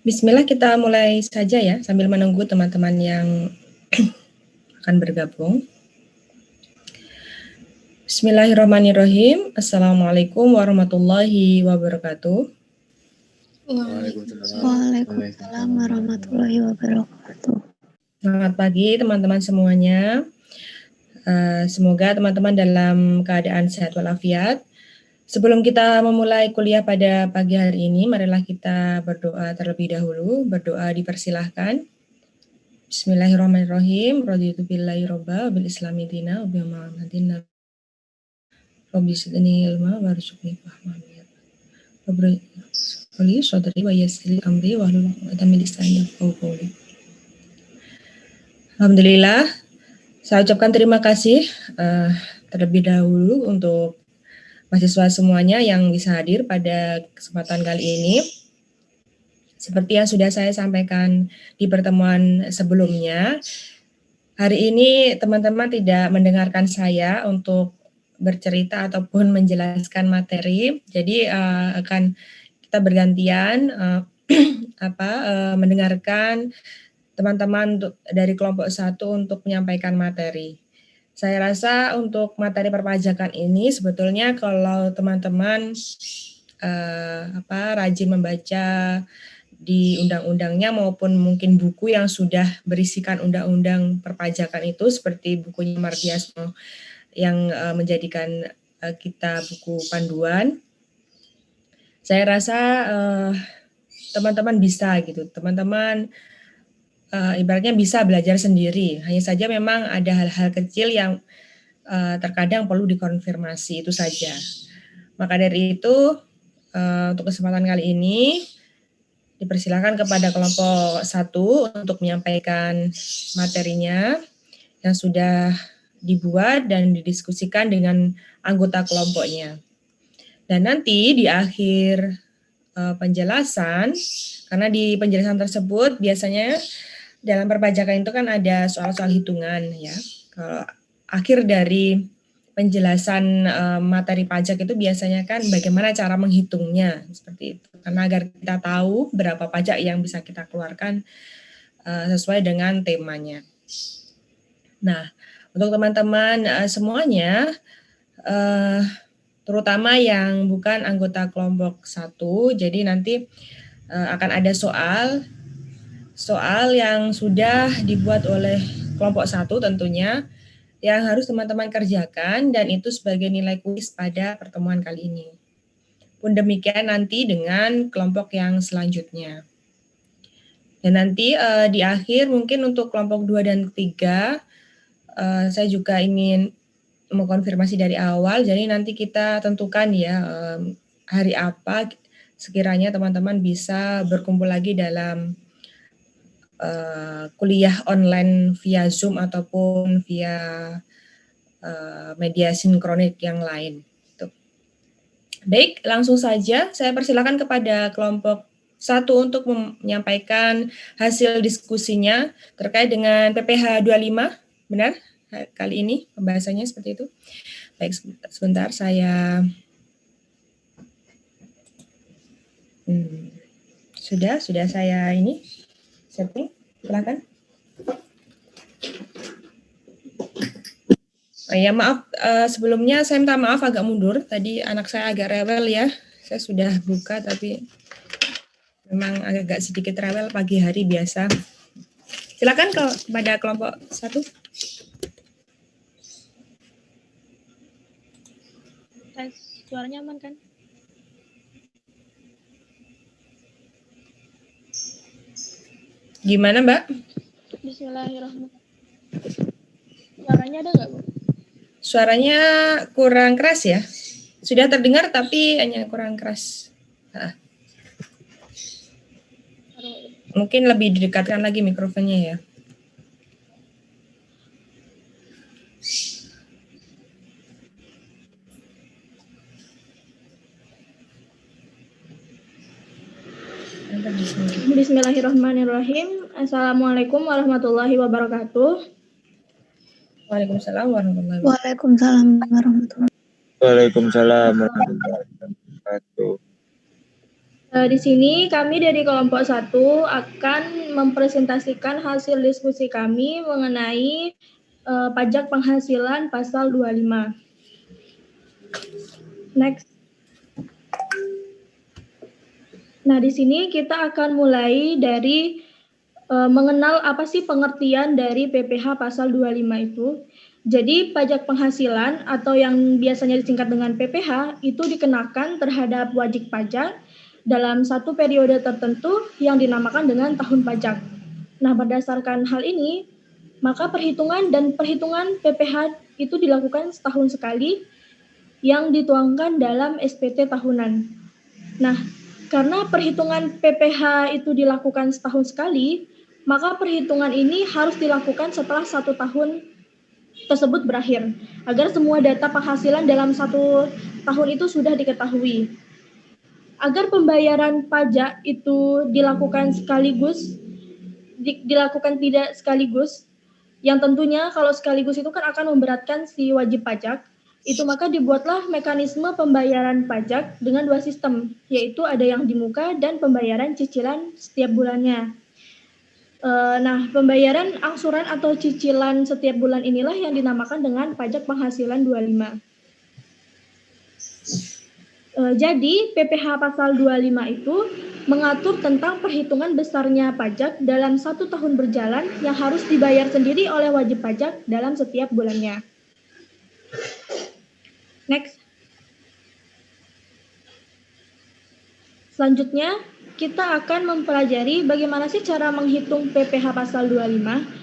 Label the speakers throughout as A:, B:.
A: Bismillah, kita mulai saja ya, sambil menunggu teman-teman yang akan bergabung. Bismillahirrahmanirrahim. Assalamualaikum warahmatullahi wabarakatuh.
B: Waalaikumsalam warahmatullahi wabarakatuh.
A: Selamat pagi teman-teman semuanya. Semoga teman-teman dalam keadaan sehat walafiat. Sebelum kita memulai kuliah pada pagi hari ini, marilah kita berdoa terlebih dahulu. Berdoa dipersilahkan. Bismillahirrahmanirrahim. Raditu billahi robba bil islami dina wa bi muhammadin Rabbi zidni ilma warzuqni fahma. Rabbi sodri wa yassir amri wa hlul 'uqdatam min lisani yafqahu qawli. Alhamdulillah, saya ucapkan terima kasih terlebih dahulu untuk mahasiswa semuanya yang bisa hadir pada kesempatan kali ini. Seperti yang sudah saya sampaikan di pertemuan sebelumnya, hari ini teman-teman tidak mendengarkan saya untuk bercerita ataupun menjelaskan materi. Jadi akan kita bergantian mendengarkan teman-teman dari kelompok 1 untuk menyampaikan materi. Saya rasa untuk materi perpajakan ini sebetulnya kalau teman-teman rajin membaca di undang-undangnya maupun mungkin buku yang sudah berisikan undang-undang perpajakan itu seperti bukunya Mardiasmo yang menjadikan kita buku panduan. Saya rasa teman-teman bisa gitu. Teman-teman ibaratnya bisa belajar sendiri. Hanya saja memang ada hal-hal kecil yang terkadang perlu dikonfirmasi, itu saja. Maka dari itu untuk kesempatan kali ini dipersilakan kepada kelompok 1 untuk menyampaikan materinya yang sudah dibuat dan didiskusikan dengan anggota kelompoknya. Dan nanti di akhir penjelasan, karena di penjelasan tersebut biasanya dalam perpajakan itu kan ada soal-soal hitungan ya. Kalau akhir dari penjelasan materi pajak itu biasanya kan bagaimana cara menghitungnya seperti itu. Karena agar kita tahu berapa pajak yang bisa kita keluarkan sesuai dengan temanya. Nah, untuk teman-teman semuanya, terutama yang bukan anggota kelompok 1, jadi nanti akan ada soal yang sudah dibuat oleh kelompok 1 tentunya, yang harus teman-teman kerjakan dan itu sebagai nilai kuis pada pertemuan kali ini. Pun demikian nanti dengan kelompok yang selanjutnya. Dan nanti di akhir mungkin untuk kelompok 2 dan 3, saya juga ingin mengkonfirmasi dari awal, jadi nanti kita tentukan ya hari apa sekiranya teman-teman bisa berkumpul lagi dalam kuliah online via Zoom ataupun via media sinkronik yang lain. Tuh. Baik, langsung saja saya persilakan kepada kelompok 1 untuk menyampaikan hasil diskusinya terkait dengan PPH 25, benar? Kali ini pembahasannya seperti itu. Baik, sebentar saya sudah saya ini setting, silakan. Ya maaf, sebelumnya saya minta maaf agak mundur. Tadi anak saya agak rewel ya. Saya sudah buka tapi memang agak sedikit rewel pagi hari biasa. Silakan kepada kelompok 1.
C: Suaranya aman kan?
A: Gimana Mbak?
C: Bismillahirrahmanirrahim. Suaranya ada nggak Bu?
A: Suaranya kurang keras ya. Sudah terdengar tapi hanya kurang keras. Mungkin lebih didekatkan lagi mikrofonnya ya.
C: Bismillahirrahmanirrahim. Assalamualaikum warahmatullahi wabarakatuh.
A: Waalaikumsalam warahmatullahi wabarakatuh.
B: Waalaikumsalam warahmatullahi wabarakatuh.
D: Waalaikumsalam warahmatullahi wabarakatuh.
C: Di sini kami dari kelompok 1 akan mempresentasikan hasil diskusi kami mengenai pajak penghasilan pasal 25. Next. Nah, di sini kita akan mulai dari mengenal apa sih pengertian dari PPh pasal 25 itu. Jadi pajak penghasilan atau yang biasanya disingkat dengan PPh itu dikenakan terhadap wajib pajak dalam satu periode tertentu yang dinamakan dengan tahun pajak. Nah, berdasarkan hal ini, maka perhitungan PPh itu dilakukan setahun sekali yang dituangkan dalam SPT tahunan. Nah, karena perhitungan PPh itu dilakukan setahun sekali, maka perhitungan ini harus dilakukan setelah 1 tahun tersebut berakhir, agar semua data penghasilan dalam 1 tahun itu sudah diketahui. Agar pembayaran pajak itu dilakukan tidak sekaligus, yang tentunya kalau sekaligus itu kan akan memberatkan si wajib pajak, itu maka dibuatlah mekanisme pembayaran pajak dengan 2 sistem, yaitu ada yang di muka dan pembayaran cicilan setiap bulannya. Nah, pembayaran angsuran atau cicilan setiap bulan inilah yang dinamakan dengan pajak penghasilan 25. Jadi PPh pasal 25 itu mengatur tentang perhitungan besarnya pajak dalam 1 tahun berjalan yang harus dibayar sendiri oleh wajib pajak dalam setiap bulannya. Next. Selanjutnya, kita akan mempelajari bagaimana sih cara menghitung PPh pasal 25.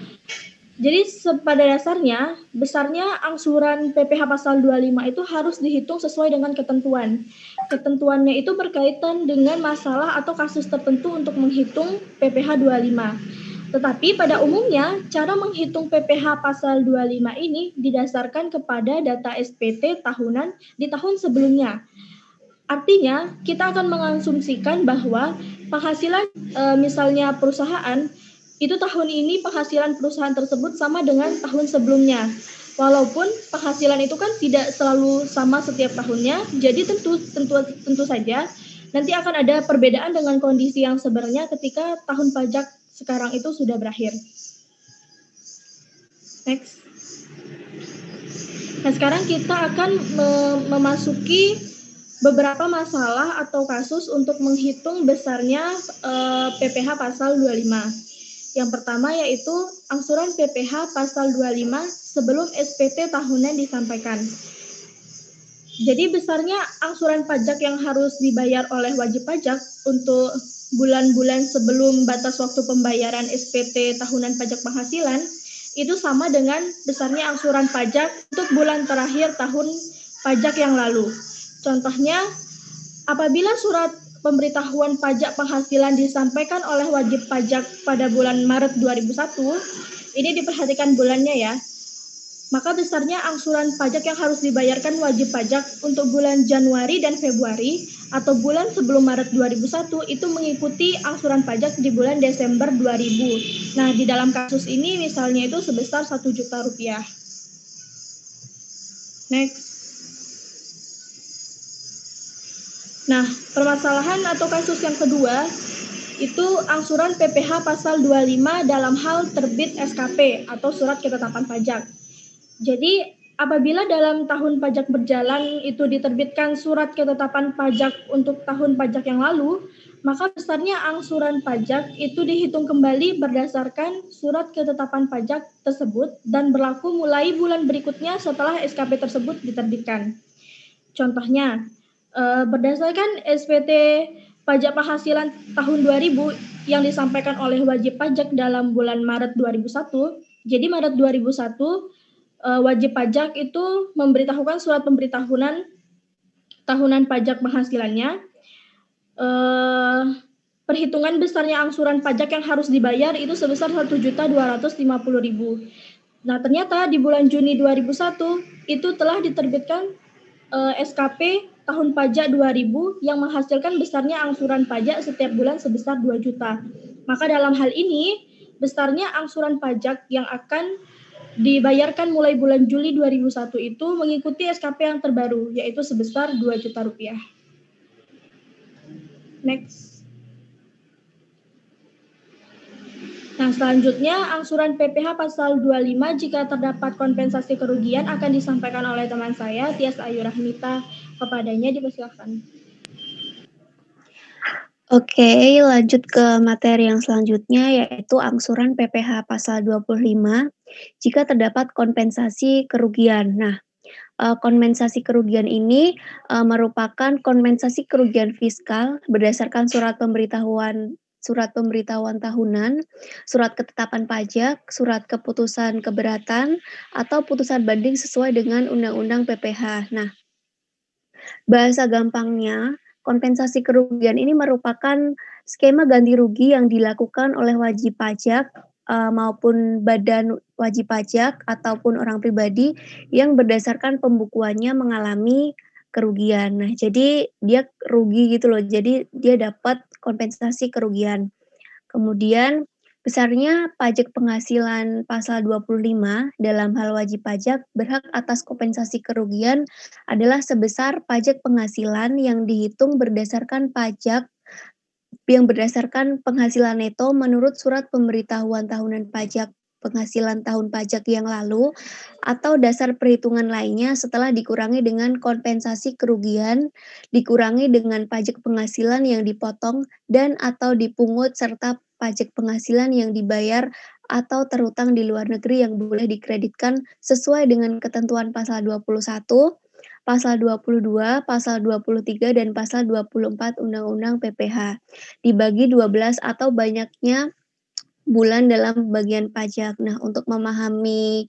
C: Jadi pada dasarnya, besarnya angsuran PPh pasal 25 itu harus dihitung sesuai dengan ketentuan. Ketentuannya itu berkaitan dengan masalah atau kasus tertentu untuk menghitung PPh 25. Tetapi pada umumnya, cara menghitung PPh pasal 25 ini didasarkan kepada data SPT tahunan di tahun sebelumnya. Artinya, kita akan mengasumsikan bahwa penghasilan misalnya perusahaan, itu tahun ini penghasilan perusahaan tersebut sama dengan tahun sebelumnya. Walaupun penghasilan itu kan tidak selalu sama setiap tahunnya, jadi tentu saja nanti akan ada perbedaan dengan kondisi yang sebenarnya ketika tahun pajak sekarang itu sudah berakhir. Next. Nah, sekarang kita akan memasuki beberapa masalah atau kasus untuk menghitung besarnya PPh pasal 25. Yang pertama yaitu angsuran PPh pasal 25 sebelum SPT tahunan disampaikan. Jadi besarnya angsuran pajak yang harus dibayar oleh wajib pajak untuk bulan-bulan sebelum batas waktu pembayaran SPT tahunan pajak penghasilan itu sama dengan besarnya angsuran pajak untuk bulan terakhir tahun pajak yang lalu. Contohnya, apabila surat pemberitahuan pajak penghasilan disampaikan oleh wajib pajak pada bulan Maret 2001, ini diperhatikan bulannya ya, maka besarnya angsuran pajak yang harus dibayarkan wajib pajak untuk bulan Januari dan Februari atau bulan sebelum Maret 2001 itu mengikuti angsuran pajak di bulan Desember 2000. Nah, di dalam kasus ini misalnya itu sebesar 1 juta rupiah. Next. Nah, permasalahan atau kasus yang kedua itu angsuran PPh pasal 25 dalam hal terbit SKP atau surat ketetapan pajak. Jadi, apabila dalam tahun pajak berjalan itu diterbitkan surat ketetapan pajak untuk tahun pajak yang lalu, maka besarnya angsuran pajak itu dihitung kembali berdasarkan surat ketetapan pajak tersebut dan berlaku mulai bulan berikutnya setelah SKP tersebut diterbitkan. Contohnya, berdasarkan SPT pajak penghasilan tahun 2000 yang disampaikan oleh wajib pajak dalam bulan Maret 2001, jadi Maret 2001, wajib pajak itu memberitahukan surat pemberitahuan tahunan pajak penghasilannya. Perhitungan besarnya angsuran pajak yang harus dibayar itu sebesar 1.250.000. Nah, ternyata di bulan Juni 2001 itu telah diterbitkan SKP tahun pajak 2000 yang menghasilkan besarnya angsuran pajak setiap bulan sebesar 2 juta. Maka dalam hal ini, besarnya angsuran pajak yang akan dibayarkan mulai bulan Juli 2001 itu mengikuti SKP yang terbaru, yaitu sebesar 2 juta rupiah. Next. Nah, selanjutnya angsuran PPh pasal 25 jika terdapat kompensasi kerugian akan disampaikan oleh teman saya, Tias Ayu Rahmita. Kepadanya dipersilakan.
B: Oke, lanjut ke materi yang selanjutnya yaitu angsuran PPh pasal 25 jika terdapat kompensasi kerugian. Nah, kompensasi kerugian ini merupakan kompensasi kerugian fiskal berdasarkan surat pemberitahuan tahunan, surat ketetapan pajak, surat keputusan keberatan, atau putusan banding sesuai dengan Undang-Undang PPh. Nah, bahasa gampangnya, kompensasi kerugian ini merupakan skema ganti rugi yang dilakukan oleh wajib pajak maupun badan wajib pajak ataupun orang pribadi yang berdasarkan pembukuannya mengalami kerugian. Nah, jadi dia rugi gitu loh. Jadi dia dapat kompensasi kerugian. Kemudian besarnya pajak penghasilan pasal 25 dalam hal wajib pajak berhak atas kompensasi kerugian adalah sebesar pajak penghasilan yang dihitung berdasarkan penghasilan neto menurut surat pemberitahuan tahunan pajak penghasilan tahun pajak yang lalu atau dasar perhitungan lainnya setelah dikurangi dengan kompensasi kerugian, dikurangi dengan pajak penghasilan yang dipotong dan atau dipungut serta pajak penghasilan yang dibayar atau terhutang di luar negeri yang boleh dikreditkan sesuai dengan ketentuan pasal 21, pasal 22, pasal 23, dan pasal 24 Undang-Undang PPh. Dibagi 12 atau banyaknya bulan dalam bagian pajak. Nah, untuk memahami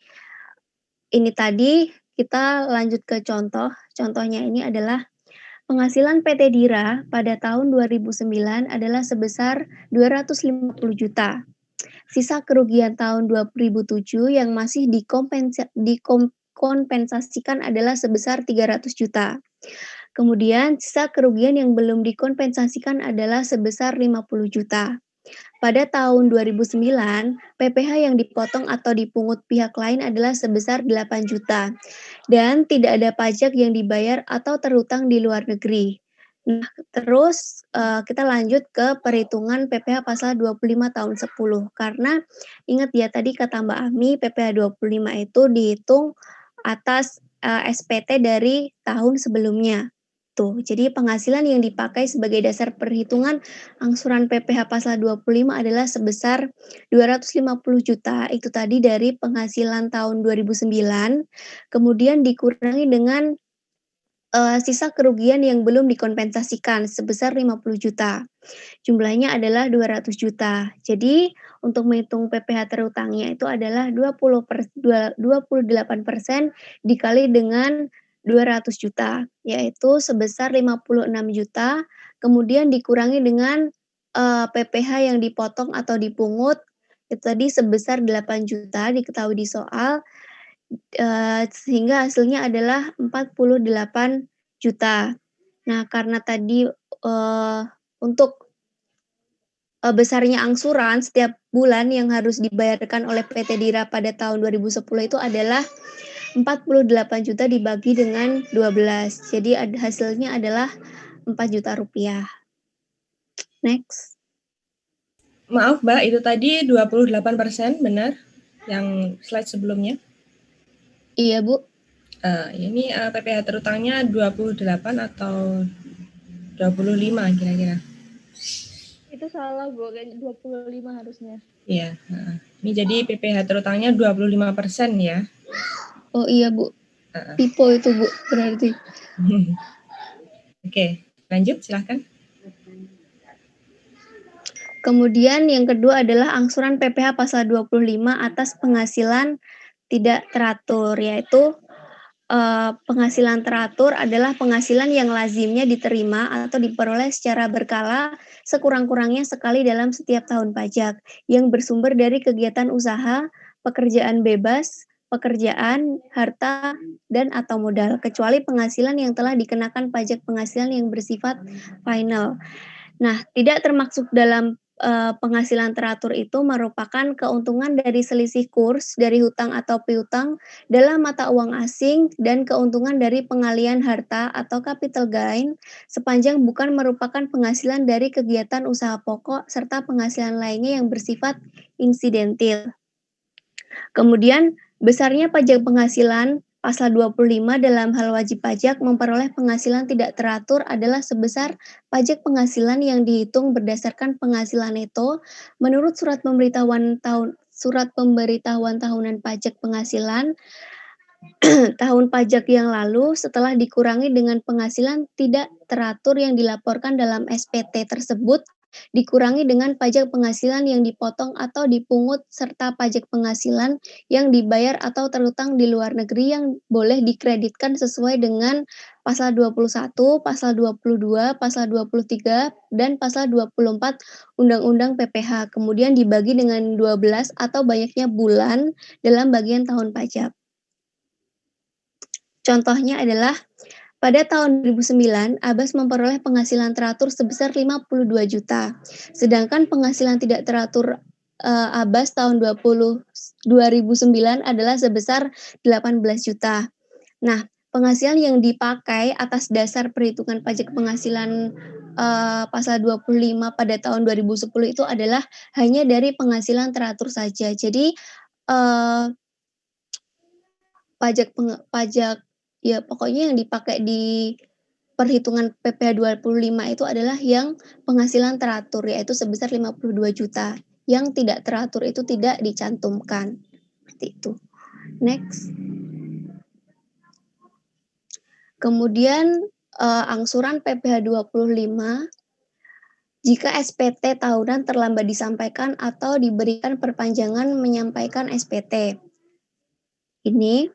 B: ini tadi, kita lanjut ke contoh. Contohnya ini adalah penghasilan PT Dira pada tahun 2009 adalah sebesar 250 juta. Sisa kerugian tahun 2007 yang masih dikompensasikan adalah sebesar 300 juta. Kemudian sisa kerugian yang belum dikompensasikan adalah sebesar 50 juta. Pada tahun 2009, PPh yang dipotong atau dipungut pihak lain adalah sebesar 8 juta dan tidak ada pajak yang dibayar atau terhutang di luar negeri. Nah, terus kita lanjut ke perhitungan PPh pasal 25 tahun 10 karena ingat ya tadi kata Mbak Ami PPh 25 itu dihitung atas SPT dari tahun sebelumnya. Tuh, jadi penghasilan yang dipakai sebagai dasar perhitungan angsuran PPh pasal 25 adalah sebesar 250 juta, itu tadi dari penghasilan tahun 2009, kemudian dikurangi dengan sisa kerugian yang belum dikompensasikan sebesar 50 juta. Jumlahnya adalah 200 juta. Jadi, untuk menghitung PPh terhutangnya itu adalah 28% dikali dengan 200 juta, yaitu sebesar 56 juta, kemudian dikurangi dengan PPh yang dipotong atau dipungut, itu tadi sebesar 8 juta diketahui di soal, sehingga hasilnya adalah 48 juta. Nah, karena tadi untuk besarnya angsuran setiap bulan yang harus dibayarkan oleh PT Dira pada tahun 2010 itu adalah 48 juta dibagi dengan 12. Jadi hasilnya adalah 4 juta rupiah. Next.
A: Maaf Mbak, itu tadi 28% benar? Yang slide sebelumnya?
B: Iya Bu.
A: Ini PPh terhutangnya 28 atau 25 kira-kira?
C: Itu salah Bu, kayaknya 25 harusnya.
A: Iya. Ini jadi PPh terhutangnya 25% ya?
B: Oh iya Bu. Pipo itu Bu berarti.
A: Oke, lanjut silahkan.
B: Kemudian yang kedua adalah angsuran PPh pasal 25 atas penghasilan tidak teratur, yaitu penghasilan teratur adalah penghasilan yang lazimnya diterima atau diperoleh secara berkala sekurang-kurangnya sekali dalam setiap tahun pajak yang bersumber dari kegiatan usaha, pekerjaan bebas, pekerjaan, harta, dan atau modal, kecuali penghasilan yang telah dikenakan pajak penghasilan yang bersifat final. Nah, tidak termasuk dalam penghasilan teratur itu merupakan keuntungan dari selisih kurs dari hutang atau piutang dalam mata uang asing dan keuntungan dari pengalihan harta atau capital gain sepanjang bukan merupakan penghasilan dari kegiatan usaha pokok serta penghasilan lainnya yang bersifat insidentil. Kemudian, besarnya pajak penghasilan Pasal 25 dalam hal wajib pajak memperoleh penghasilan tidak teratur adalah sebesar pajak penghasilan yang dihitung berdasarkan penghasilan neto menurut surat pemberitahuan tahunan pajak penghasilan tahun pajak yang lalu setelah dikurangi dengan penghasilan tidak teratur yang dilaporkan dalam SPT tersebut dikurangi dengan pajak penghasilan yang dipotong atau dipungut serta pajak penghasilan yang dibayar atau terutang di luar negeri yang boleh dikreditkan sesuai dengan pasal 21, pasal 22, pasal 23, dan pasal 24 Undang-Undang PPH. Kemudian dibagi dengan 12 atau banyaknya bulan dalam bagian tahun pajak. Contohnya adalah pada tahun 2009, Abbas memperoleh penghasilan teratur sebesar 52 juta. Sedangkan penghasilan tidak teratur Abbas tahun 2009 adalah sebesar 18 juta. Nah, penghasilan yang dipakai atas dasar perhitungan pajak penghasilan pasal 25 pada tahun 2010 itu adalah hanya dari penghasilan teratur saja. Jadi pajak ya pokoknya yang dipakai di perhitungan PPh 25 itu adalah yang penghasilan teratur yaitu sebesar 52 juta. Yang tidak teratur itu tidak dicantumkan. Seperti itu. Next. Kemudian angsuran PPh 25 jika SPT tahunan terlambat disampaikan atau diberikan perpanjangan menyampaikan SPT. Ini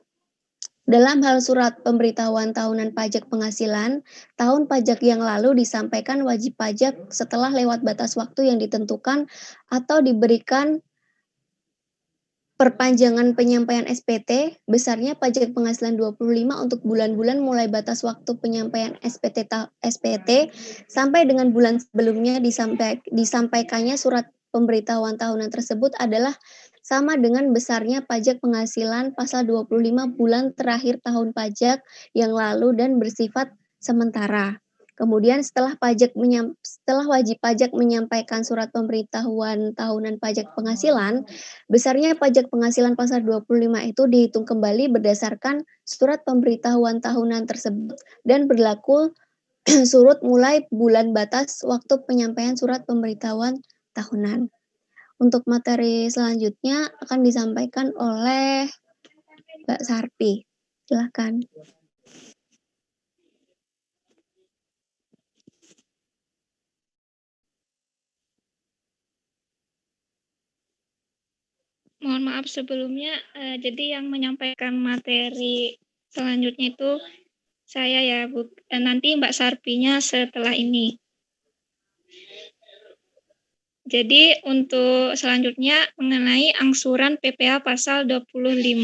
B: dalam hal surat pemberitahuan tahunan pajak penghasilan, tahun pajak yang lalu disampaikan wajib pajak setelah lewat batas waktu yang ditentukan atau diberikan perpanjangan penyampaian SPT, besarnya pajak penghasilan 25 untuk bulan-bulan mulai batas waktu penyampaian SPT sampai dengan bulan sebelumnya disampaikannya surat pemberitahuan tahunan tersebut adalah sama dengan besarnya pajak penghasilan pasal 25 bulan terakhir tahun pajak yang lalu dan bersifat sementara. Kemudian setelah wajib pajak menyampaikan surat pemberitahuan tahunan pajak penghasilan, besarnya pajak penghasilan pasal 25 itu dihitung kembali berdasarkan surat pemberitahuan tahunan tersebut dan berlaku surut mulai bulan batas waktu penyampaian surat pemberitahuan tahunan. Untuk materi selanjutnya akan disampaikan oleh Mbak Sarpi. Silakan.
D: Mohon maaf sebelumnya, jadi yang menyampaikan materi selanjutnya itu saya ya, nanti Mbak Sarpinya setelah ini. Jadi untuk selanjutnya mengenai angsuran PPh pasal 25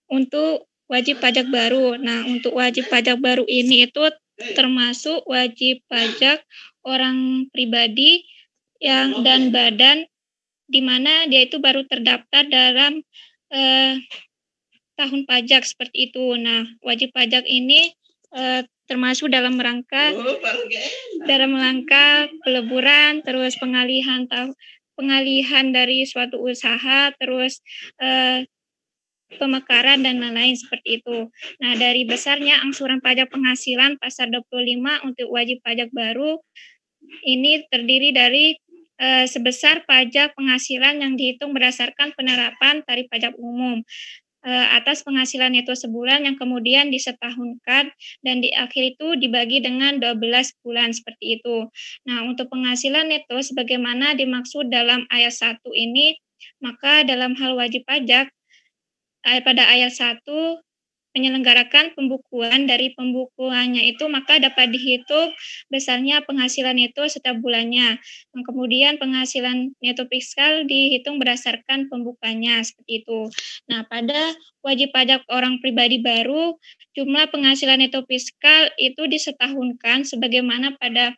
D: untuk wajib pajak baru. Nah, untuk wajib pajak baru ini itu termasuk wajib pajak orang pribadi yang dan badan di mana dia itu baru terdaftar dalam tahun pajak seperti itu. Nah, wajib pajak ini termasuk dalam rangka peleburan, terus pengalihan dari suatu usaha, terus pemekaran dan lain-lain seperti itu. Nah, dari besarnya angsuran pajak penghasilan pasal 25 untuk wajib pajak baru ini terdiri dari sebesar pajak penghasilan yang dihitung berdasarkan penerapan tarif pajak umum atas penghasilan neto sebulan yang kemudian disetahunkan dan di akhir itu dibagi dengan 12 bulan seperti itu. Nah, untuk penghasilan neto sebagaimana dimaksud dalam ayat 1 ini, maka dalam hal wajib pajak pada ayat 1 menyelenggarakan pembukuan dari pembukuannya itu maka dapat dihitung besarnya penghasilan neto setiap bulannya. Dan kemudian penghasilan neto fiskal dihitung berdasarkan pembukuannya seperti itu. Nah, pada wajib pajak orang pribadi baru jumlah penghasilan neto fiskal itu disetahunkan sebagaimana pada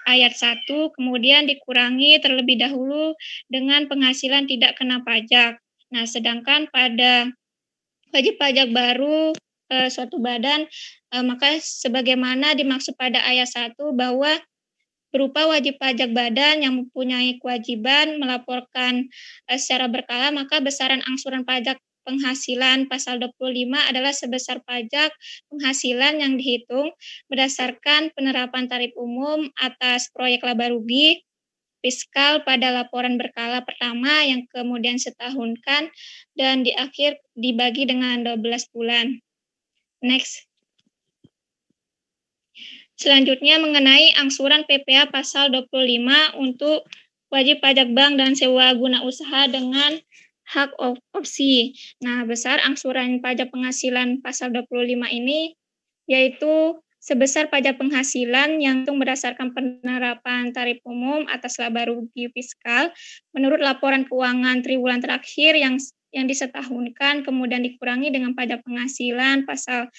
D: ayat 1, kemudian dikurangi terlebih dahulu dengan penghasilan tidak kena pajak. Nah, sedangkan pada wajib pajak baru suatu badan, maka sebagaimana dimaksud pada ayat 1 bahwa berupa wajib pajak badan yang mempunyai kewajiban melaporkan secara berkala, maka besaran angsuran pajak penghasilan pasal 25 adalah sebesar pajak penghasilan yang dihitung berdasarkan penerapan tarif umum atas proyek laba rugi fiskal pada laporan berkala pertama yang kemudian setahunkan dan di akhir dibagi dengan 12 bulan. Next. Selanjutnya mengenai angsuran PPh pasal 25 untuk wajib pajak bank dan sewa guna usaha dengan hak opsi. Nah, besar angsuran pajak penghasilan pasal 25 ini yaitu sebesar pajak penghasilan yang berdasarkan penerapan tarif umum atas laba rugi fiskal menurut laporan keuangan triwulan terakhir yang disetahunkan, kemudian dikurangi dengan pajak penghasilan pasal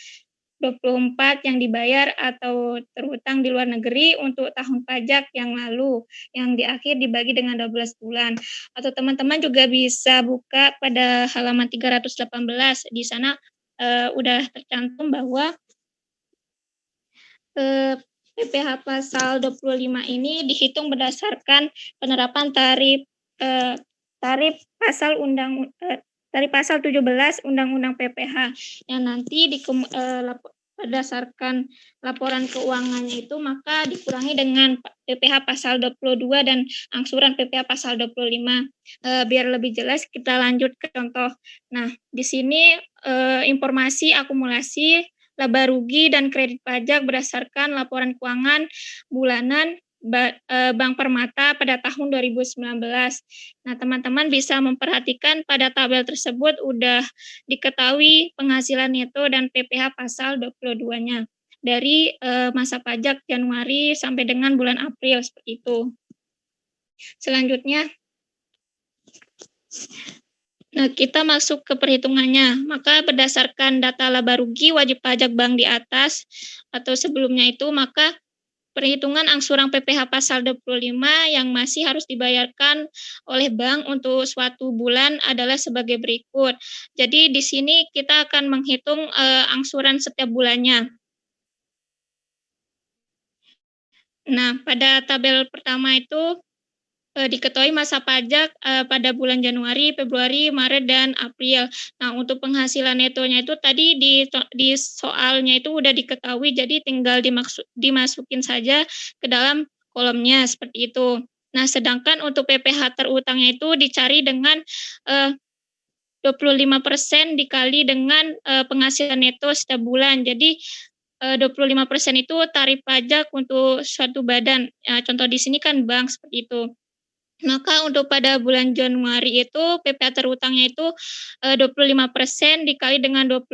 D: 24 yang dibayar atau terhutang di luar negeri untuk tahun pajak yang lalu, yang di akhir dibagi dengan 12 bulan. Atau teman-teman juga bisa buka pada halaman 318, di sana udah tercantum bahwa PPh pasal 25 ini dihitung berdasarkan penerapan tarif pasal tarif pasal 17 Undang-Undang PPh yang nanti berdasarkan laporan keuangannya itu maka dikurangi dengan PPh pasal 22 dan angsuran PPh pasal 25. Biar lebih jelas kita lanjut ke contoh. Nah, di sini informasi akumulasi laba rugi dan kredit pajak berdasarkan laporan keuangan bulanan Bank Permata pada tahun 2019. Nah, teman-teman bisa memperhatikan pada tabel tersebut udah diketahui penghasilan neto dan PPh pasal 22-nya dari masa pajak Januari sampai dengan bulan April seperti itu. Selanjutnya, nah, kita masuk ke perhitungannya. Maka berdasarkan data laba rugi wajib pajak bank di atas atau sebelumnya itu, maka perhitungan angsuran PPh pasal 25 yang masih harus dibayarkan oleh bank untuk suatu bulan adalah sebagai berikut. Jadi di sini kita akan menghitung angsuran setiap bulannya. Nah, pada tabel pertama itu diketahui masa pajak pada bulan Januari, Februari, Maret, dan April. Nah, untuk penghasilan netonya itu tadi di soalnya itu udah diketahui, jadi tinggal dimasukin saja ke dalam kolomnya seperti itu. Nah, sedangkan untuk PPh terutangnya itu dicari dengan 25% dikali dengan penghasilan neto setiap bulan. Jadi 25% itu tarif pajak untuk suatu badan. Contoh di sini kan bank seperti itu. Maka untuk pada bulan Januari itu PPh terutangnya itu 25% dikali dengan 2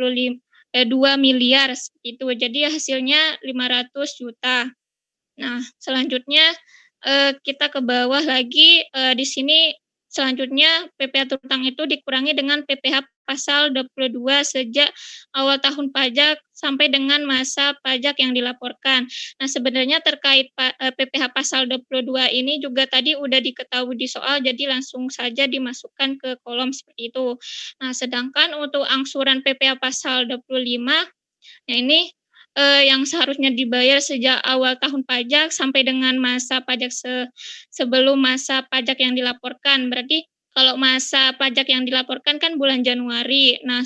D: miliar seperti itu. Jadi hasilnya 500 juta. Nah, selanjutnya kita ke bawah lagi di sini selanjutnya PPh terutang itu dikurangi dengan PPh pasal 22 sejak awal tahun pajak sampai dengan masa pajak yang dilaporkan. Nah, sebenarnya terkait PPh pasal 22 ini juga tadi udah diketahui di soal, jadi langsung saja dimasukkan ke kolom seperti itu. Nah, sedangkan untuk angsuran PPh pasal 25, ya ini yang seharusnya dibayar sejak awal tahun pajak sampai dengan masa pajak sebelum masa pajak yang dilaporkan. Berarti kalau masa pajak yang dilaporkan kan bulan Januari. Nah,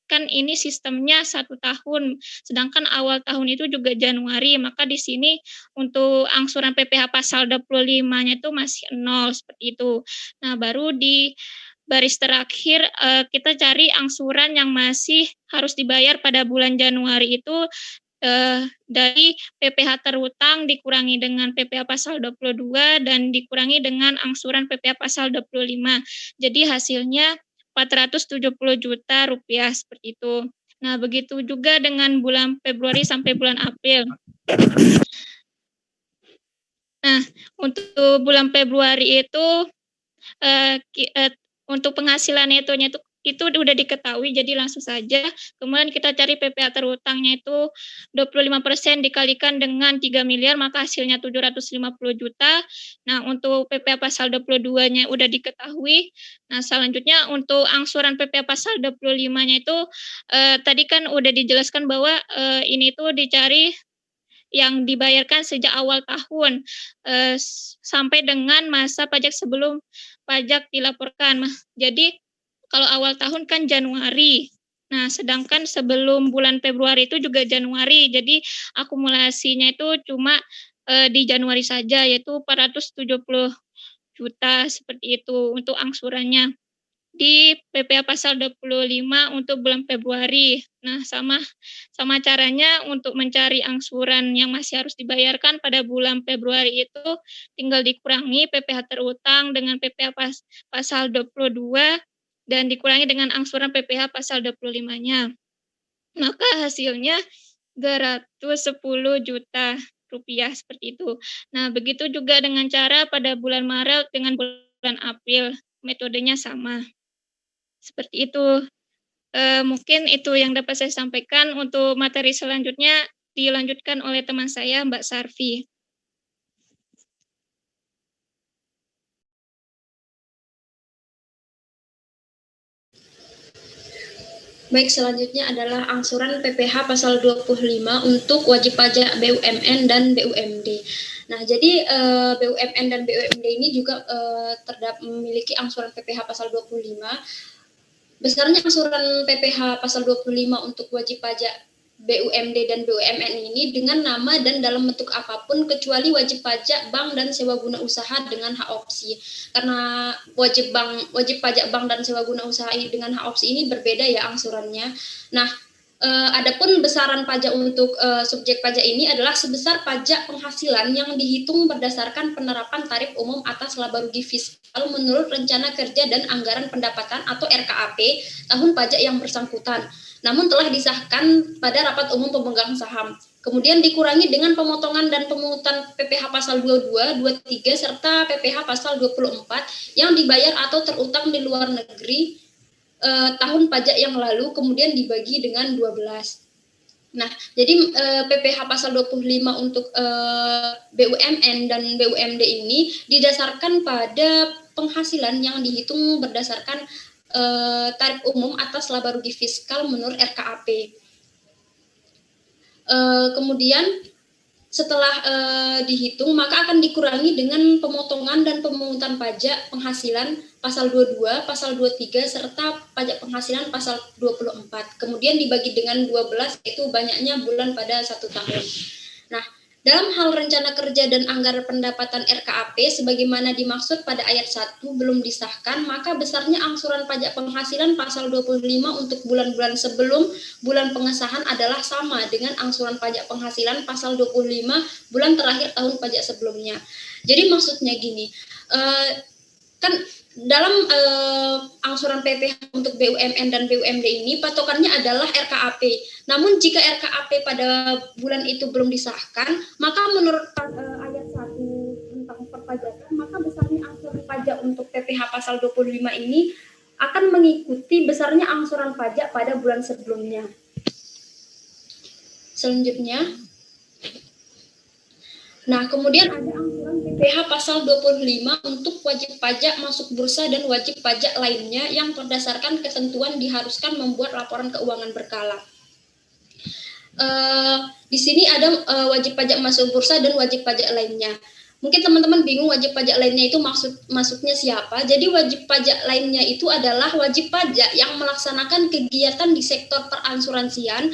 D: kan ini sistemnya 1 tahun, sedangkan awal tahun itu juga Januari, maka di sini untuk angsuran PPh pasal 25-nya itu masih 0 seperti itu. Nah, baru di baris terakhir kita cari angsuran yang masih harus dibayar pada bulan Januari itu dari PPh terutang dikurangi dengan PPh pasal 22 dan dikurangi dengan angsuran PPh pasal 25. Jadi hasilnya 470 juta rupiah seperti itu. Nah, begitu juga dengan bulan Februari sampai bulan April. Nah, untuk bulan Februari itu untuk penghasilan netonya itu udah diketahui, jadi langsung saja. Kemudian kita cari PPh terutangnya itu 25% dikalikan dengan 3 miliar, maka hasilnya 750 juta. Nah, untuk PPh pasal 22-nya udah diketahui. Nah, selanjutnya untuk angsuran PPh pasal 25-nya itu tadi kan udah dijelaskan bahwa ini tuh dicari yang dibayarkan sejak awal tahun sampai dengan masa pajak sebelum pajak dilaporkan. Jadi kalau awal tahun kan Januari. Nah, sedangkan sebelum bulan Februari itu juga Januari. Jadi akumulasinya itu cuma di Januari saja, yaitu 470 juta seperti itu untuk angsurannya di PPh pasal 25 untuk bulan Februari. Nah, sama caranya untuk mencari angsuran yang masih harus dibayarkan pada bulan Februari itu tinggal dikurangi PPh terutang dengan PPh pasal 22 dan dikurangi dengan angsuran PPh pasal 25-nya. Maka hasilnya 210 juta rupiah seperti itu. Nah, begitu juga dengan cara pada bulan Maret dengan bulan April, metodenya sama. Seperti itu. Mungkin itu yang dapat saya sampaikan. Untuk materi selanjutnya dilanjutkan oleh teman saya, Mbak Sarfi.
E: Baik, selanjutnya adalah angsuran PPh pasal 25 untuk wajib pajak BUMN dan BUMD. Nah, jadi BUMN dan BUMD ini juga memiliki angsuran PPh pasal 25. Besarnya angsuran PPh pasal 25 untuk wajib pajak BUMD dan BUMN ini dengan nama dan dalam bentuk apapun kecuali wajib pajak bank dan sewa guna usaha dengan hak opsi. Karena wajib pajak bank dan sewa guna usaha dengan hak opsi ini berbeda ya angsurannya. Nah, adapun besaran pajak untuk subjek pajak ini adalah sebesar pajak penghasilan yang dihitung berdasarkan penerapan tarif umum atas laba rugi fiskal menurut rencana kerja dan anggaran pendapatan atau RKAP tahun pajak yang bersangkutan, namun telah disahkan pada rapat umum pemegang saham. Kemudian dikurangi dengan pemotongan dan pemungutan PPh pasal 22, 23 serta PPh pasal 24 yang dibayar atau terutang di luar negeri tahun pajak yang lalu, kemudian dibagi dengan 12. Nah, jadi PPh pasal 25 untuk BUMN dan BUMD ini didasarkan pada penghasilan yang dihitung berdasarkan tarif umum atas laba rugi fiskal menurut RKAP. Kemudian setelah dihitung maka akan dikurangi dengan pemotongan dan pemungutan pajak penghasilan pasal 22, pasal 23 serta pajak penghasilan pasal 24. Kemudian dibagi dengan 12 yaitu banyaknya bulan pada 1 tahun. Nah, dalam hal rencana kerja dan anggaran pendapatan RKAP sebagaimana dimaksud pada ayat 1 belum disahkan, maka besarnya angsuran pajak penghasilan pasal 25 untuk bulan-bulan sebelum bulan pengesahan adalah sama dengan angsuran pajak penghasilan pasal 25 bulan terakhir tahun pajak sebelumnya. Jadi maksudnya gini, kan dalam angsuran PPh untuk BUMN dan BUMD ini patokannya adalah RKAP. Namun jika RKAP pada bulan itu belum disahkan, maka menurut ayat 1 tentang perpajakan, maka besarnya angsuran pajak untuk PPh pasal 25 ini akan mengikuti besarnya angsuran pajak pada bulan sebelumnya. Selanjutnya, nah kemudian ada angsuran PPh pasal 25 untuk wajib pajak masuk bursa dan wajib pajak lainnya yang berdasarkan ketentuan diharuskan membuat laporan keuangan berkala. Di sini ada wajib pajak masuk bursa dan wajib pajak lainnya. Mungkin teman-teman bingung wajib pajak lainnya itu masuknya siapa. Jadi wajib pajak lainnya itu adalah wajib pajak yang melaksanakan kegiatan di sektor peransuransian,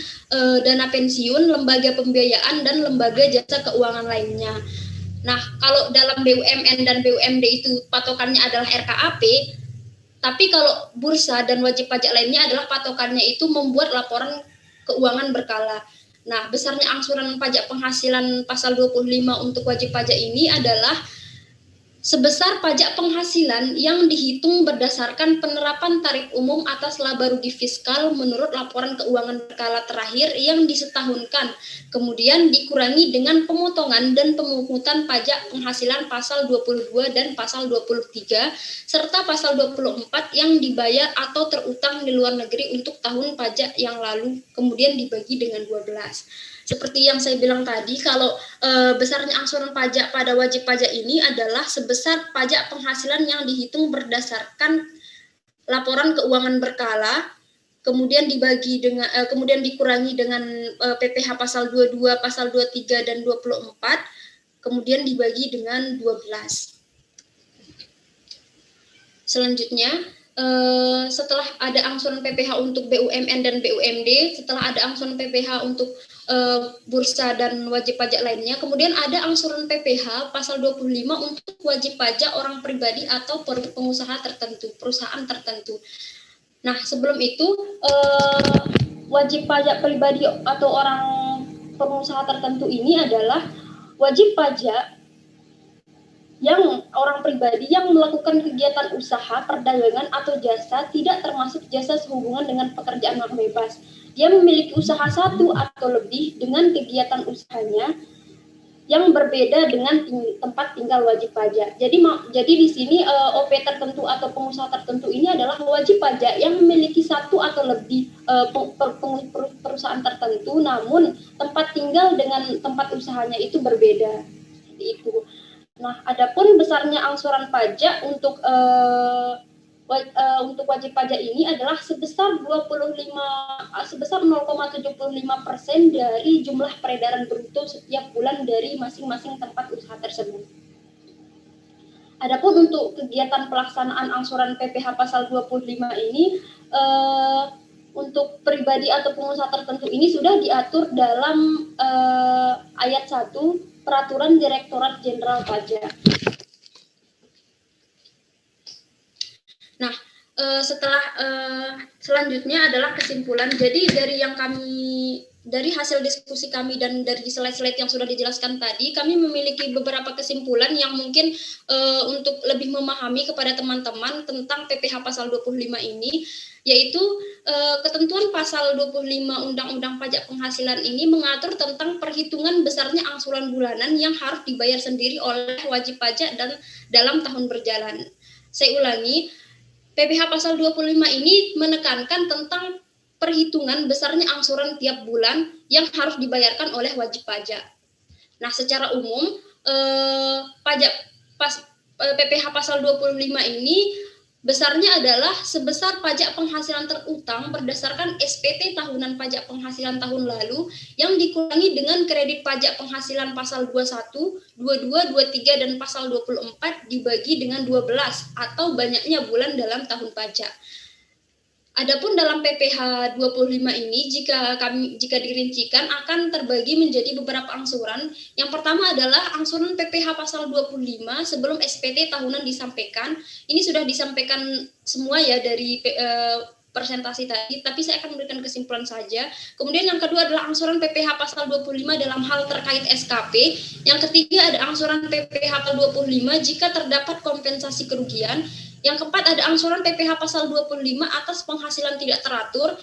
E: dana pensiun, lembaga pembiayaan, dan lembaga jasa keuangan lainnya. Nah, kalau dalam BUMN dan BUMD itu patokannya adalah RKAP, tapi kalau bursa dan wajib pajak lainnya adalah patokannya itu membuat laporan keuangan berkala. Nah, besarnya angsuran pajak penghasilan pasal 25 untuk wajib pajak ini adalah sebesar pajak penghasilan yang dihitung berdasarkan penerapan tarif umum atas laba rugi fiskal menurut laporan keuangan berkala terakhir yang disetahunkan, kemudian dikurangi dengan pemotongan dan pemungutan pajak penghasilan pasal 22 dan pasal 23, serta pasal 24 yang dibayar atau terutang di luar negeri untuk tahun pajak yang lalu, kemudian dibagi dengan 12. Seperti yang saya bilang tadi, kalau besarnya angsuran pajak pada wajib pajak ini adalah sebesar pajak penghasilan yang dihitung berdasarkan laporan keuangan berkala, kemudian dibagi dengan kemudian dikurangi dengan PPh pasal 22, pasal 23 dan 24, kemudian dibagi dengan 12. Selanjutnya, setelah ada angsuran PPh untuk BUMN dan BUMD, setelah ada angsuran PPh untuk bursa dan wajib pajak lainnya, kemudian ada angsuran PPh pasal 25 untuk wajib pajak orang pribadi atau pengusaha tertentu, perusahaan tertentu. Nah, sebelum itu wajib pajak pribadi atau orang pengusaha tertentu ini adalah wajib pajak yang orang pribadi yang melakukan kegiatan usaha, perdagangan atau jasa tidak termasuk jasa sehubungan dengan pekerjaan yang bebas. Dia memiliki usaha satu atau lebih dengan kegiatan usahanya yang berbeda dengan tempat tinggal wajib pajak. Jadi di sini OP tertentu atau pengusaha tertentu ini adalah wajib pajak yang memiliki satu atau lebih perusahaan tertentu, namun tempat tinggal dengan tempat usahanya itu berbeda. Itu. Nah, adapun besarnya angsuran pajak untuk wajib pajak ini adalah sebesar 0,75% dari jumlah peredaran bruto setiap bulan dari masing-masing tempat usaha tersebut. Adapun untuk kegiatan pelaksanaan angsuran PPh pasal 25 ini untuk pribadi atau pengusaha tertentu ini sudah diatur dalam ayat 1 Peraturan Direktorat Jenderal Pajak. Nah, selanjutnya adalah kesimpulan. Jadi dari hasil diskusi kami dan dari slide-slide yang sudah dijelaskan tadi, kami memiliki beberapa kesimpulan yang mungkin untuk lebih memahami kepada teman-teman tentang PPh pasal 25 ini, yaitu ketentuan pasal 25 Undang-Undang Pajak Penghasilan ini mengatur tentang perhitungan besarnya angsuran bulanan yang harus dibayar sendiri oleh wajib pajak dan dalam tahun berjalan. Saya ulangi, PPh pasal 25 ini menekankan tentang perhitungan besarnya angsuran tiap bulan yang harus dibayarkan oleh wajib pajak. Nah, secara umum PPh pasal 25 ini besarnya adalah sebesar pajak penghasilan terutang berdasarkan SPT tahunan pajak penghasilan tahun lalu yang dikurangi dengan kredit pajak penghasilan pasal 21, 22, 23 dan pasal 24 dibagi dengan 12 atau banyaknya bulan dalam tahun pajak. Adapun dalam PPh 25 ini jika dirincikan akan terbagi menjadi beberapa angsuran. Yang pertama adalah angsuran PPh pasal 25 sebelum SPT tahunan disampaikan. Ini sudah disampaikan semua ya dari presentasi tadi, tapi saya akan memberikan kesimpulan saja. Kemudian yang kedua adalah angsuran PPh pasal 25 dalam hal terkait SKP. Yang ketiga ada angsuran PPh pasal 25 jika terdapat kompensasi kerugian. Yang keempat ada angsuran PPh pasal 25 atas penghasilan tidak teratur.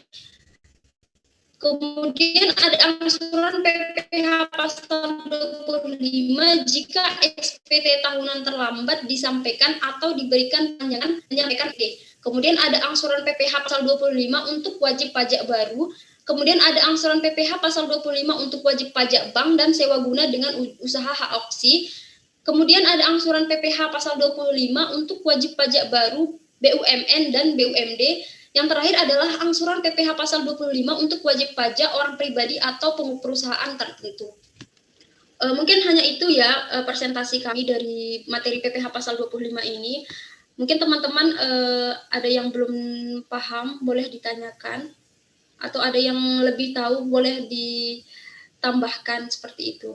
E: Kemudian ada angsuran PPh pasal 25 jika SPT tahunan terlambat disampaikan atau diberikan panjangan menyampaikan D. Kemudian ada angsuran PPh pasal 25 untuk wajib pajak baru. Kemudian ada angsuran PPh pasal 25 untuk wajib pajak bank dan sewa guna dengan usaha hak opsi. Kemudian ada angsuran PPh pasal 25 untuk wajib pajak baru, BUMN dan BUMD. Yang terakhir adalah angsuran PPh pasal 25 untuk wajib pajak orang pribadi atau perusahaan tertentu. Mungkin hanya itu ya presentasi kami dari materi PPh pasal 25 ini. Mungkin teman-teman ada yang belum paham, boleh ditanyakan. Atau ada yang lebih tahu, boleh ditambahkan seperti itu.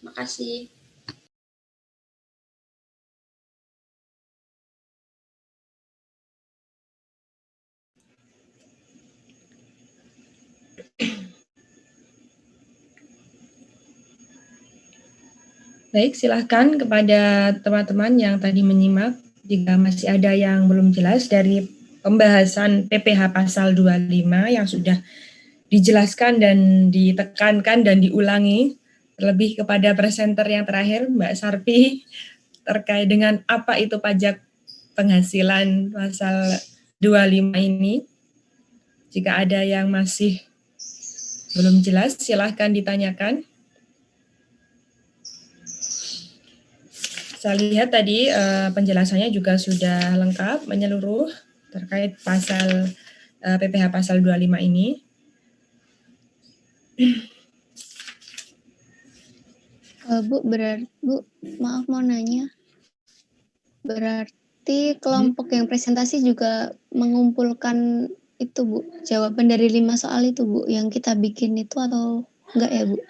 E: Terima kasih.
A: Baik, silahkan kepada teman-teman yang tadi menyimak, jika masih ada yang belum jelas dari pembahasan PPH pasal 25 yang sudah dijelaskan dan ditekankan dan diulangi, terlebih kepada presenter yang terakhir, Mbak Sarpi, terkait dengan apa itu pajak penghasilan pasal 25 ini. Jika ada yang masih belum jelas, silahkan ditanyakan. Saya lihat tadi penjelasannya juga sudah lengkap, menyeluruh terkait pasal PPH pasal 25 ini.
B: Bu, maaf mau nanya. Berarti kelompok yang presentasi juga mengumpulkan itu, Bu, jawaban dari 5 soal itu, Bu, yang kita bikin itu atau enggak ya, Bu?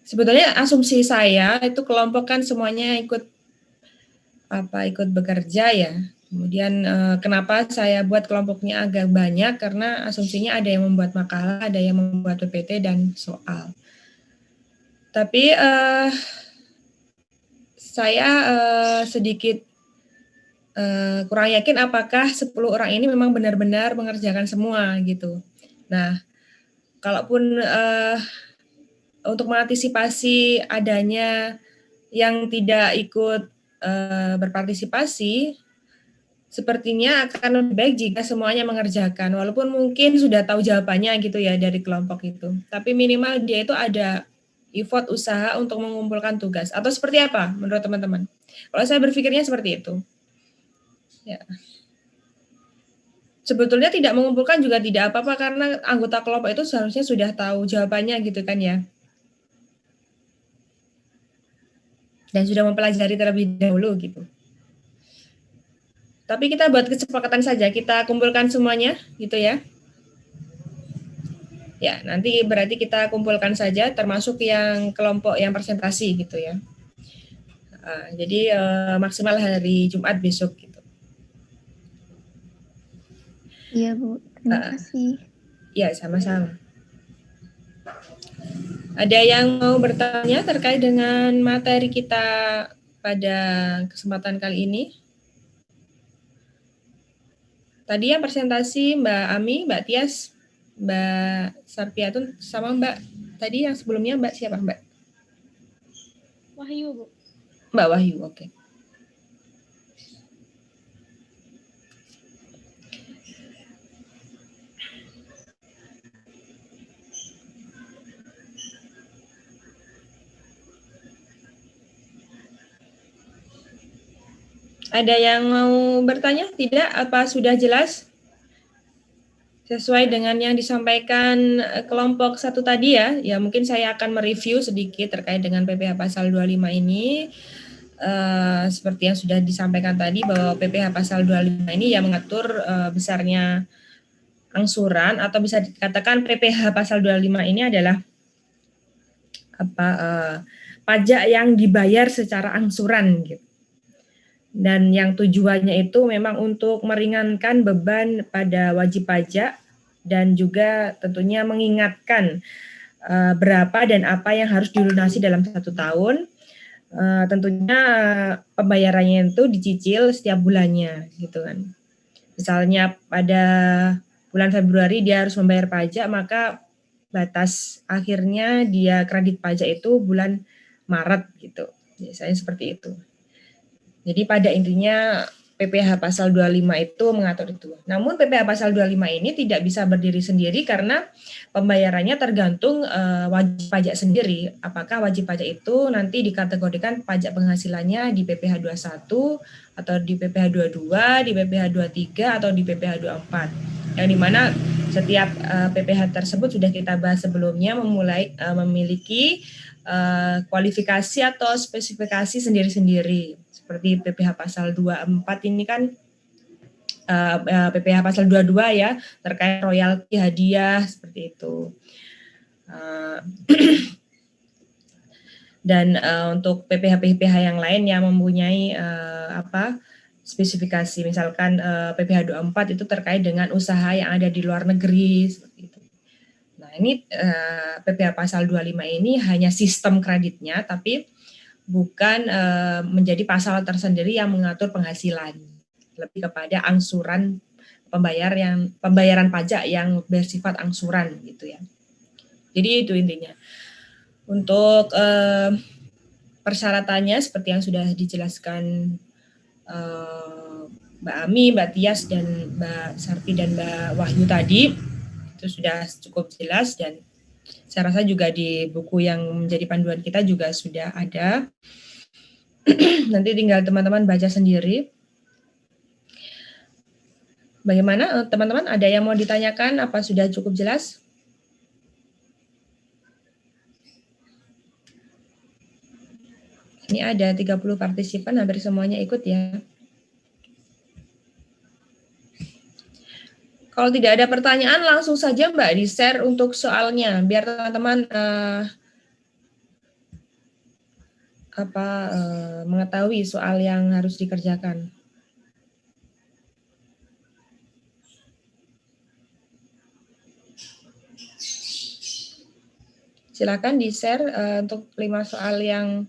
A: Sebetulnya asumsi saya itu kelompok kan semuanya ikut bekerja ya. Kemudian kenapa saya buat kelompoknya agak banyak, karena asumsinya ada yang membuat makalah, ada yang membuat PPT dan soal. Tapi saya sedikit kurang yakin apakah 10 orang ini memang benar-benar mengerjakan semua gitu. Nah, kalaupun untuk mengantisipasi adanya yang tidak ikut berpartisipasi, sepertinya akan lebih baik jika semuanya mengerjakan, walaupun mungkin sudah tahu jawabannya gitu ya dari kelompok itu. Tapi minimal dia itu ada effort usaha untuk mengumpulkan tugas. Atau seperti apa menurut teman-teman? Kalau saya berpikirnya seperti itu. Ya. Sebetulnya tidak mengumpulkan juga tidak apa-apa karena anggota kelompok itu seharusnya sudah tahu jawabannya gitu kan ya. Dan sudah mempelajari terlebih dahulu gitu. Tapi kita buat kesepakatan saja, kita kumpulkan semuanya gitu ya. Ya, nanti berarti kita kumpulkan saja termasuk yang kelompok yang presentasi gitu ya. Jadi maksimal hari Jumat besok gitu.
B: Iya, Bu. Terima kasih.
A: Ya, sama-sama. Ada yang mau bertanya terkait dengan materi kita pada kesempatan kali ini? Tadi yang presentasi Mbak Ami, Mbak Tias, Mbak Sarpiatun, sama Mbak tadi yang sebelumnya Mbak siapa Mbak?
C: Wahyu, Bu.
A: Mbak Wahyu, oke. Ada yang mau bertanya? Tidak? Apa sudah jelas? Sesuai dengan yang disampaikan kelompok satu tadi ya, ya mungkin saya akan mereview sedikit terkait dengan PPH pasal 25 ini. Seperti yang sudah disampaikan tadi bahwa PPH pasal 25 ini yang mengatur besarnya angsuran, atau bisa dikatakan PPH pasal 25 ini adalah pajak yang dibayar secara angsuran gitu. Dan yang tujuannya itu memang untuk meringankan beban pada wajib pajak dan juga tentunya mengingatkan berapa dan apa yang harus dilunasi dalam 1 tahun. Tentunya pembayarannya itu dicicil setiap bulannya gitu kan. Misalnya pada bulan Februari dia harus membayar pajak, maka batas akhirnya dia kredit pajak itu bulan Maret gitu. Biasanya seperti itu. Jadi pada intinya PPH pasal 25 itu mengatur itu. Namun PPH pasal 25 ini tidak bisa berdiri sendiri karena pembayarannya tergantung wajib pajak sendiri. Apakah wajib pajak itu nanti dikategorikan pajak penghasilannya di PPH 21 atau di PPH 22, di PPH 23 atau di PPH 24. Yang dimana setiap PPH tersebut sudah kita bahas sebelumnya memiliki kualifikasi atau spesifikasi sendiri-sendiri. Seperti PPH pasal 24 ini kan PPH pasal 22 ya, terkait royalti hadiah seperti itu. Dan untuk PPH yang lain yang mempunyai spesifikasi, misalkan PPH 24 itu terkait dengan usaha yang ada di luar negeri seperti itu. Nah, ini PPh pasal 25 ini hanya sistem kreditnya, tapi bukan menjadi pasal tersendiri yang mengatur penghasilan. Lebih kepada angsuran pembayaran pajak yang bersifat angsuran gitu ya. Jadi itu intinya. Untuk persyaratannya seperti yang sudah dijelaskan Mbak Ami, Mbak Tias, dan Mbak Sarpi dan Mbak Wahyu tadi, itu sudah cukup jelas dan saya rasa juga di buku yang menjadi panduan kita juga sudah ada. Nanti tinggal teman-teman baca sendiri. Bagaimana teman-teman, ada yang mau ditanyakan apa sudah cukup jelas? Ini ada 30 partisipan, hampir semuanya ikut ya. Kalau tidak ada pertanyaan, langsung saja Mbak di-share untuk soalnya, biar teman-teman mengetahui soal yang harus dikerjakan. Silakan di-share untuk 5 soal yang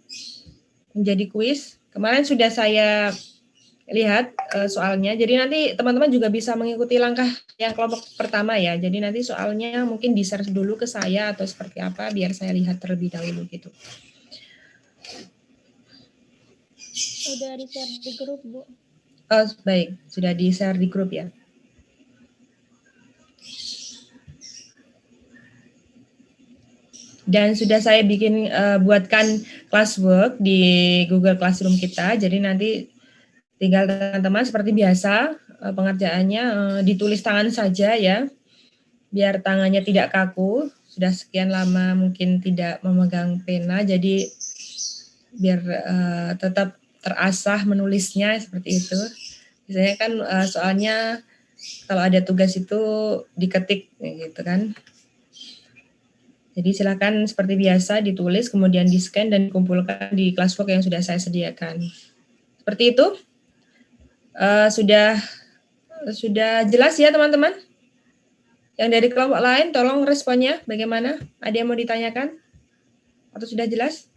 A: menjadi kuis. Kemarin sudah saya lihat soalnya, jadi nanti teman-teman juga bisa mengikuti langkah yang kelompok pertama ya. Jadi nanti soalnya mungkin di-share dulu ke saya atau seperti apa, biar saya lihat terlebih dahulu gitu.
F: Udah di-share di grup, Bu.
A: Oh, baik, sudah di-share di grup ya. Dan sudah saya buatkan classwork di Google Classroom kita, jadi nanti tinggal teman-teman seperti biasa pengerjaannya ditulis tangan saja ya, biar tangannya tidak kaku. Sudah sekian lama mungkin tidak memegang pena, jadi biar tetap terasah menulisnya seperti itu. Biasanya kan soalnya kalau ada tugas itu diketik gitu kan. Jadi silakan seperti biasa ditulis, kemudian di-scan dan dikumpulkan di classwork yang sudah saya sediakan. Seperti itu. Sudah jelas ya teman-teman? Yang dari kelompok lain tolong responnya bagaimana? Ada yang mau ditanyakan? Atau sudah jelas?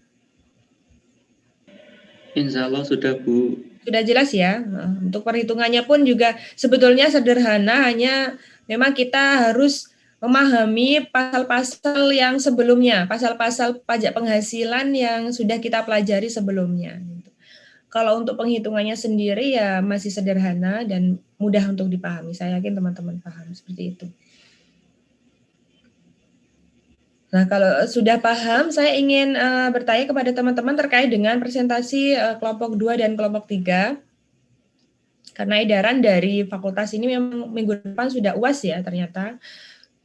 G: Insya Allah sudah, Bu.
A: Sudah jelas ya. Untuk perhitungannya pun juga sebetulnya sederhana, hanya memang kita harus memahami pasal-pasal yang sebelumnya, pasal-pasal pajak penghasilan yang sudah kita pelajari sebelumnya. Kalau untuk penghitungannya sendiri ya masih sederhana dan mudah untuk dipahami. Saya yakin teman-teman paham seperti itu. Nah, kalau sudah paham, saya ingin bertanya kepada teman-teman terkait dengan presentasi kelompok 2 dan kelompok 3. Karena edaran dari fakultas ini memang minggu depan sudah UAS ya ternyata.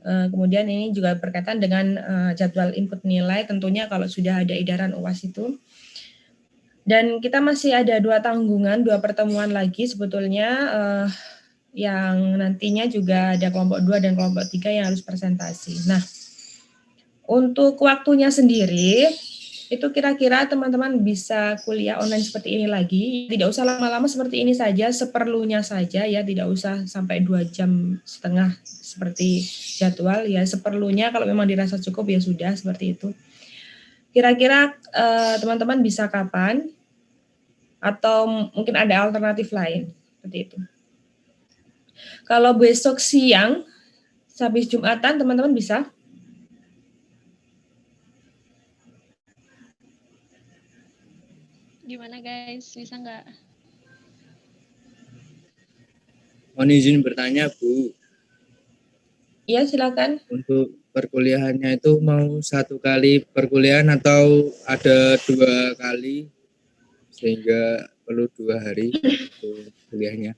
A: Kemudian ini juga berkaitan dengan jadwal input nilai, tentunya kalau sudah ada edaran UAS itu. Dan kita masih ada 2 tanggungan, 2 pertemuan lagi sebetulnya yang nantinya juga ada kelompok 2 dan kelompok 3 yang harus presentasi. Nah, untuk waktunya sendiri, itu kira-kira teman-teman bisa kuliah online seperti ini lagi. Tidak usah lama-lama seperti ini saja, seperlunya saja ya, tidak usah sampai 2,5 jam seperti jadwal ya, seperlunya kalau memang dirasa cukup ya sudah seperti itu. Kira-kira teman-teman bisa kapan? Atau mungkin ada alternatif lain seperti itu. Kalau besok siang, habis Jumatan teman-teman bisa?
F: Gimana guys, bisa nggak?
H: Mohon izin bertanya, Bu.
A: Iya, silakan.
H: Untuk perkuliahannya itu mau 1 kali perkuliahan atau ada 2 kali sehingga perlu 2 hari untuk kuliahnya?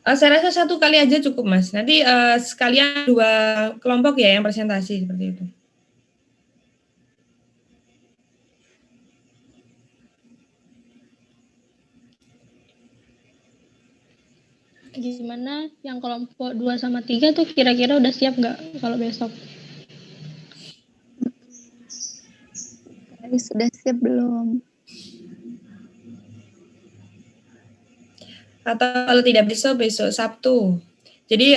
A: Saya rasa 1 kali aja cukup, Mas. Nanti sekalian 2 kelompok ya yang presentasi seperti itu.
F: Gimana yang kelompok 2 sama 3 tuh kira-kira udah siap nggak kalau besok?
B: Sudah siap belum?
A: Atau kalau tidak besok Sabtu. Jadi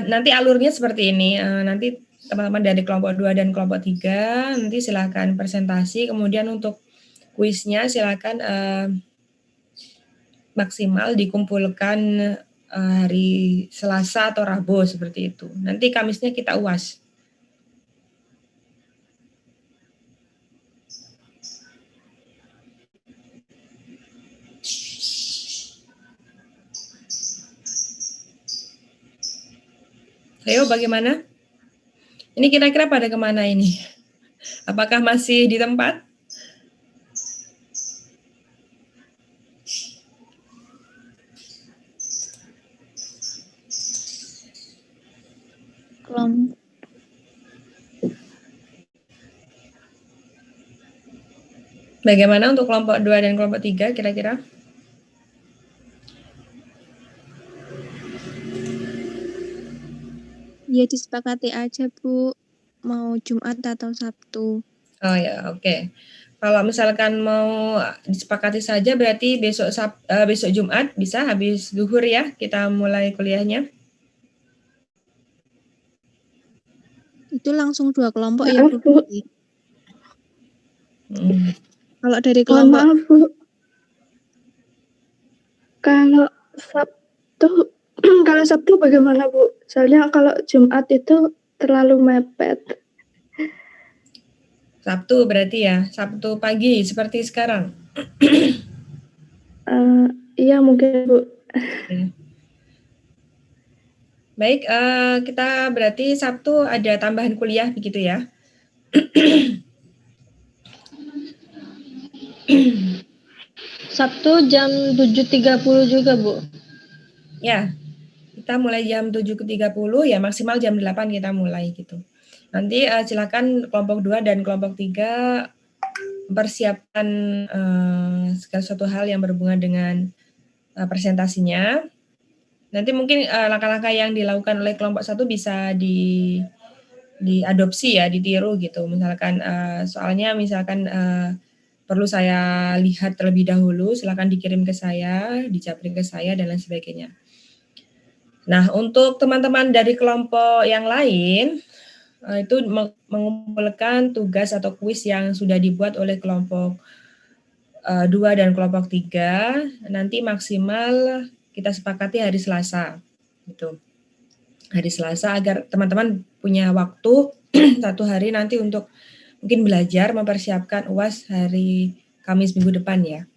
A: nanti alurnya seperti ini. Nanti teman-teman dari kelompok 2 dan kelompok 3 nanti silakan presentasi. Kemudian untuk kuisnya silakan maksimal dikumpulkan hari Selasa atau Rabu seperti itu. Nanti Kamisnya kita UAS. Ayo bagaimana? Ini kira-kira pada kemana ini? Apakah masih di tempat? Bagaimana untuk kelompok 2 dan kelompok 3 kira-kira?
I: Ya disepakati aja Bu, mau Jumat atau Sabtu.
A: Oh ya, oke. Kalau misalkan mau disepakati saja berarti besok Jumat bisa habis zuhur ya kita mulai kuliahnya.
I: Itu langsung 2 kelompok ya Bu? Kalau dari kelompok...
J: Maaf Bu, kalau Sabtu bagaimana Bu? Soalnya kalau Jumat itu terlalu mepet.
A: Sabtu berarti ya, Sabtu pagi seperti sekarang.
J: Iya mungkin Bu.
A: Baik, kita berarti Sabtu ada tambahan kuliah begitu ya.
F: Sabtu jam 7.30 juga Bu.
A: Ya, kita mulai jam 7.30 ya, maksimal jam 8 kita mulai gitu. Nanti silakan kelompok 2 dan kelompok 3 mempersiapkan segala suatu hal yang berhubungan dengan presentasinya. Nanti mungkin langkah-langkah yang dilakukan oleh kelompok 1 bisa diadopsi ya, ditiru gitu. Misalkan soalnya misalkan perlu saya lihat terlebih dahulu, silakan dikirim ke saya, dicaprin ke saya dan lain sebagainya. Nah, untuk teman-teman dari kelompok yang lain itu mengumpulkan tugas atau kuis yang sudah dibuat oleh kelompok 2 dan kelompok 3, nanti maksimal kita sepakati hari Selasa gitu. Hari Selasa agar teman-teman punya waktu 1 hari nanti untuk mungkin belajar mempersiapkan UAS hari Kamis minggu depan ya.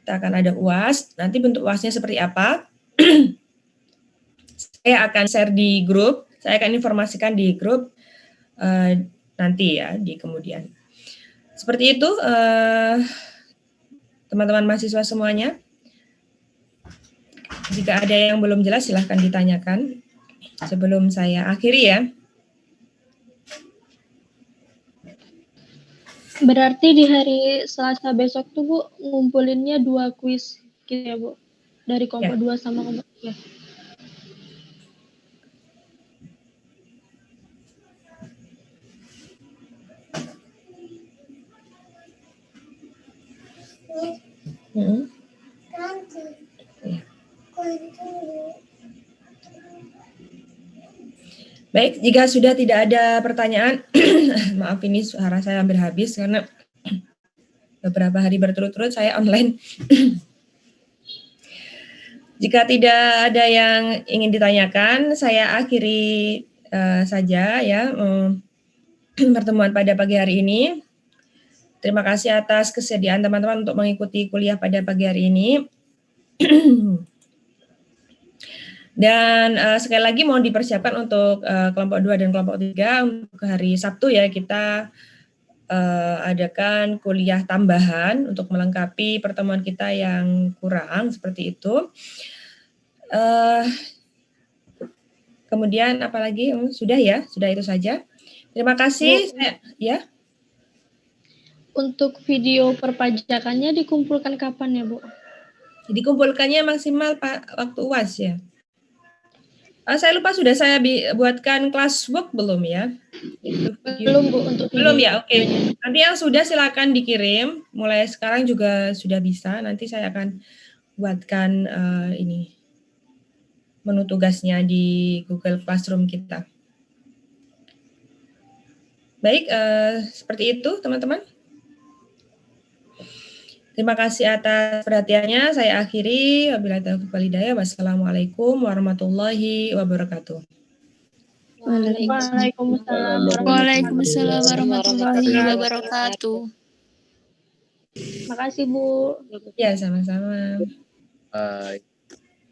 A: Kita akan ada UAS, nanti bentuk UASnya seperti apa? Saya akan share di grup, saya akan informasikan di grup nanti ya di kemudian. Seperti itu teman-teman mahasiswa semuanya. Jika ada yang belum jelas silahkan ditanyakan sebelum saya akhiri ya.
F: Berarti di hari Selasa besok tuh Bu ngumpulinnya 2 kuis gitu ya Bu, dari kelompok 2 sama kelompok 3.
A: Baik, jika sudah tidak ada pertanyaan, maaf ini suara saya hampir habis karena beberapa hari berturut-turut saya online. Jika tidak ada yang ingin ditanyakan, saya akhiri saja ya pertemuan pada pagi hari ini. Terima kasih atas kesediaan teman-teman untuk mengikuti kuliah pada pagi hari ini. Dan sekali lagi mohon dipersiapkan untuk kelompok 2 dan kelompok 3 untuk hari Sabtu ya kita adakan kuliah tambahan untuk melengkapi pertemuan kita yang kurang seperti itu. Kemudian apalagi sudah ya, sudah itu saja. Terima kasih. Ya.
F: Untuk video perpajakannya dikumpulkan kapan ya Bu?
A: Dikumpulkannya maksimal waktu UAS ya. Saya lupa sudah saya buatkan classwork belum ya?
F: Belum Bu untuk video.
A: Belum ya, oke. Nanti yang sudah silakan dikirim. Mulai sekarang juga sudah bisa. Nanti saya akan buatkan ini menu tugasnya di Google Classroom kita. Baik, seperti itu teman-teman. Terima kasih atas perhatiannya. Saya akhiri. Wabillahi taufiq wal hidayah. Wassalamualaikum warahmatullahi wabarakatuh.
F: Waalaikumsalam
I: warahmatullahi wabarakatuh.
F: Makasih Bu.
A: Ya, sama-sama.
H: Bye.